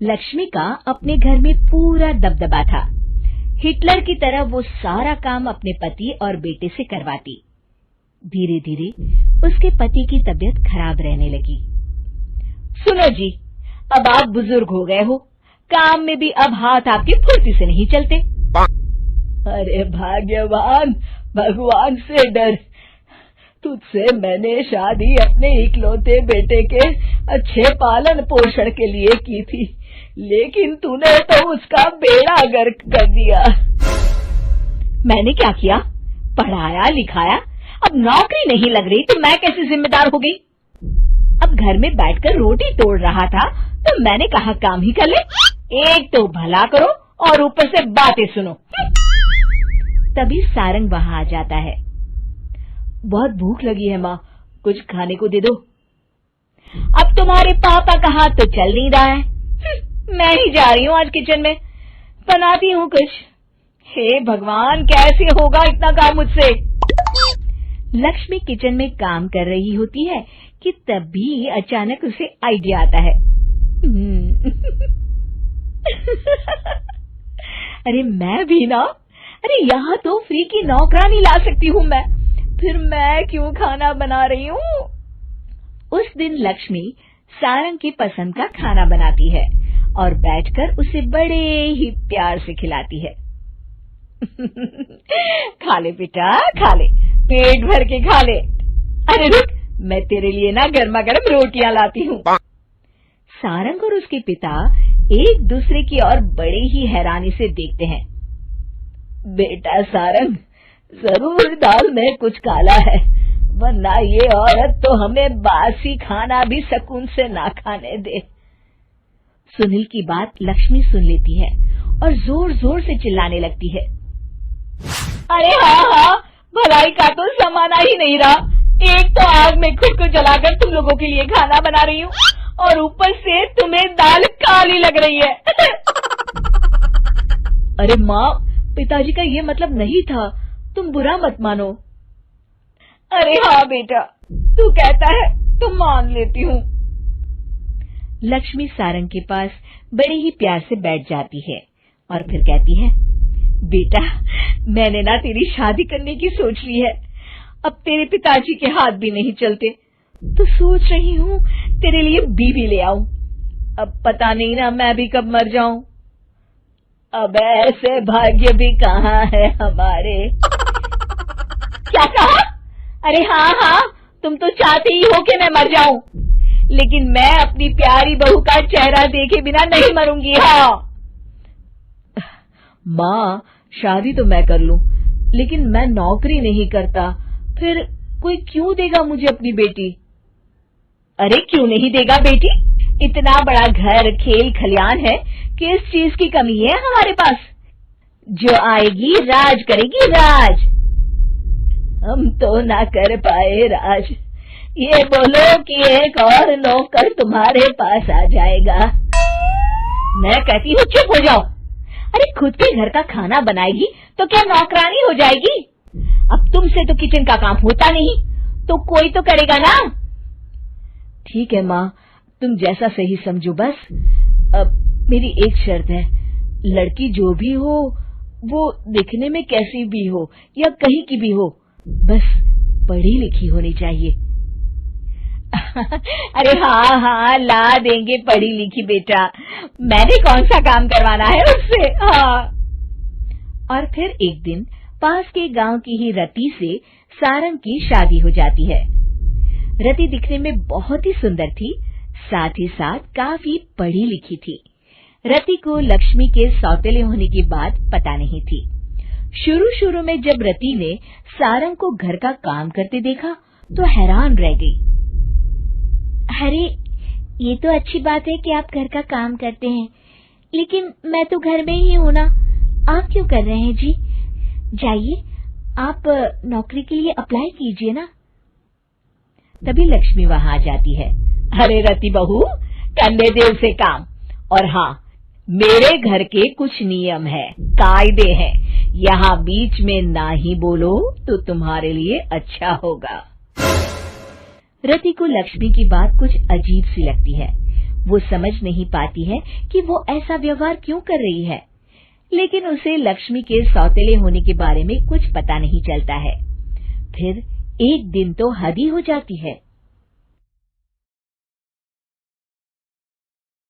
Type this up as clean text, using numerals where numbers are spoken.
लक्ष्मी का अपने घर में पूरा दबदबा था। हिटलर की तरह वो सारा काम अपने पति और बेटे से करवाती। धीरे धीरे उसके पति की तबीयत खराब रहने लगी। सुनो जी, अब आप बुजुर्ग हो गए हो, काम में भी अब हाथ आपकी फुर्ती से नहीं चलते। अरे भाग्यवान, भगवान से डर। तुझसे मैंने शादी अपने इकलौते बेटे के अच्छे पालन पोषण के लिए की थी, लेकिन तूने तो उसका बेड़ा गर्क कर दिया। मैंने क्या किया? पढ़ाया लिखाया, अब नौकरी नहीं लग रही तो मैं कैसे जिम्मेदार हो गई? अब घर में बैठकर रोटी तोड़ रहा था तो मैंने कहा काम ही कर ले। एक तो भला करो और ऊपर से बातें सुनो। तभी सारंग वहां आ जाता है। बहुत भूख लगी है माँ, कुछ खाने को दे दो। अब तुम्हारे पापा का हाथ तो चल नहीं रहा है। मैं ही जा रही हूँ आज किचन में, बनाती हूँ कुछ। हे भगवान, कैसे होगा इतना काम मुझसे? लक्ष्मी किचन में काम कर रही होती है कि तभी अचानक उसे आइडिया आता है। अरे मैं भी ना, अरे यहाँ तो फ्री की नौकरानी ला सकती हूँ मैं, फिर मैं क्यों खाना बना रही हूँ? उस दिन लक्ष्मी सारंग की पसंद का खाना बनाती है और बैठकर उसे बड़े ही प्यार से खिलाती है। खा ले बेटा, खा ले, पेट भर के खा ले। अरे रुक, मैं तेरे लिए ना गर्मा गर्म रोटियां लाती हूँ। सारंग और उसके पिता एक दूसरे की ओर बड़े ही हैरानी से देखते हैं। बेटा सारंग, जरूर दाल में कुछ काला है, वरना ये औरत तो हमें बासी खाना भी सुकून से ना खाने दे। सुनील की बात लक्ष्मी सुन लेती है और जोर जोर से चिल्लाने लगती है। अरे हाँ, भलाई का तो जमाना ही नहीं रहा। एक तो आग में खुद को जलाकर तुम लोगों के लिए खाना बना रही हूँ और ऊपर से तुम्हें दाल काली लग रही है। अरे माँ, पिताजी का ये मतलब नहीं था, तुम बुरा मत मानो। अरे हाँ बेटा, तू कहता है तो मान लेती हूँ। लक्ष्मी सारंग के पास बड़े ही प्यार से बैठ जाती है और फिर कहती है, बेटा मैंने ना तेरी शादी करने की सोच ली है। अब तेरे पिताजी के हाथ भी नहीं चलते, तो सोच रही हूँ तेरे लिए बीवी ले आऊं। अब पता नहीं ना मैं भी कब मर जाऊं। अब ऐसे भाग्य भी कहाँ है हमारे। क्या कहा? अरे हाँ, तुम तो चाहते ही हो कि मैं मर जाऊं, लेकिन मैं अपनी प्यारी बहू का चेहरा देखे बिना नहीं मरूंगी। हाँ माँ, शादी तो मैं कर लूं, लेकिन मैं नौकरी नहीं करता, फिर कोई क्यों देगा मुझे अपनी बेटी? अरे क्यों नहीं देगा बेटी? इतना बड़ा घर, खेल खलियान है, किस चीज की कमी है हमारे पास? जो आएगी राज करेगी, राज। हम तो ना कर पाए राज, ये बोलो कि एक और नौकर तुम्हारे पास आ जाएगा। मैं कहती हूँ चुप हो जाओ। अरे खुद के घर का खाना बनाएगी तो क्या नौकरानी हो जाएगी? अब तुमसे तो किचन का काम होता नहीं, तो कोई तो करेगा ना। ठीक है माँ, तुम जैसा सही समझो बस। अब मेरी एक शर्त है, लड़की जो भी हो वो दिखने में कैसी भी हो या कहीं की भी हो, बस पढ़ी लिखी होनी चाहिए। अरे हाँ, ला देंगे पढ़ी लिखी बेटा, मैंने कौन सा काम करवाना है उससे। हाँ। और फिर एक दिन पास के गांव की ही रति से सारंग की शादी हो जाती है। रति दिखने में बहुत ही सुंदर थी, साथ ही साथ काफी पढ़ी लिखी थी। रति को लक्ष्मी के सौतेले होने की बात पता नहीं थी। शुरू में जब रति ने सारंग को घर का काम करते देखा तो हैरान रह गई। अरे ये तो अच्छी बात है कि आप घर का काम करते हैं, लेकिन मैं तो घर में ही हूँ ना, आप क्यों कर रहे हैं जी? जाइए आप नौकरी के लिए अप्लाई कीजिए ना। तभी लक्ष्मी वहां आ जाती है। अरे रति बहू, करने दे उसे काम। और हाँ, मेरे घर के कुछ नियम है, कायदे हैं, यहाँ बीच में ना ही बोलो तो तुम्हारे लिए अच्छा होगा। रति को लक्ष्मी की बात कुछ अजीब सी लगती है। वो समझ नहीं पाती है कि वो ऐसा व्यवहार क्यों कर रही है, लेकिन उसे लक्ष्मी के सौतेले होने के बारे में कुछ पता नहीं चलता है। फिर एक दिन तो हद ही हो जाती है।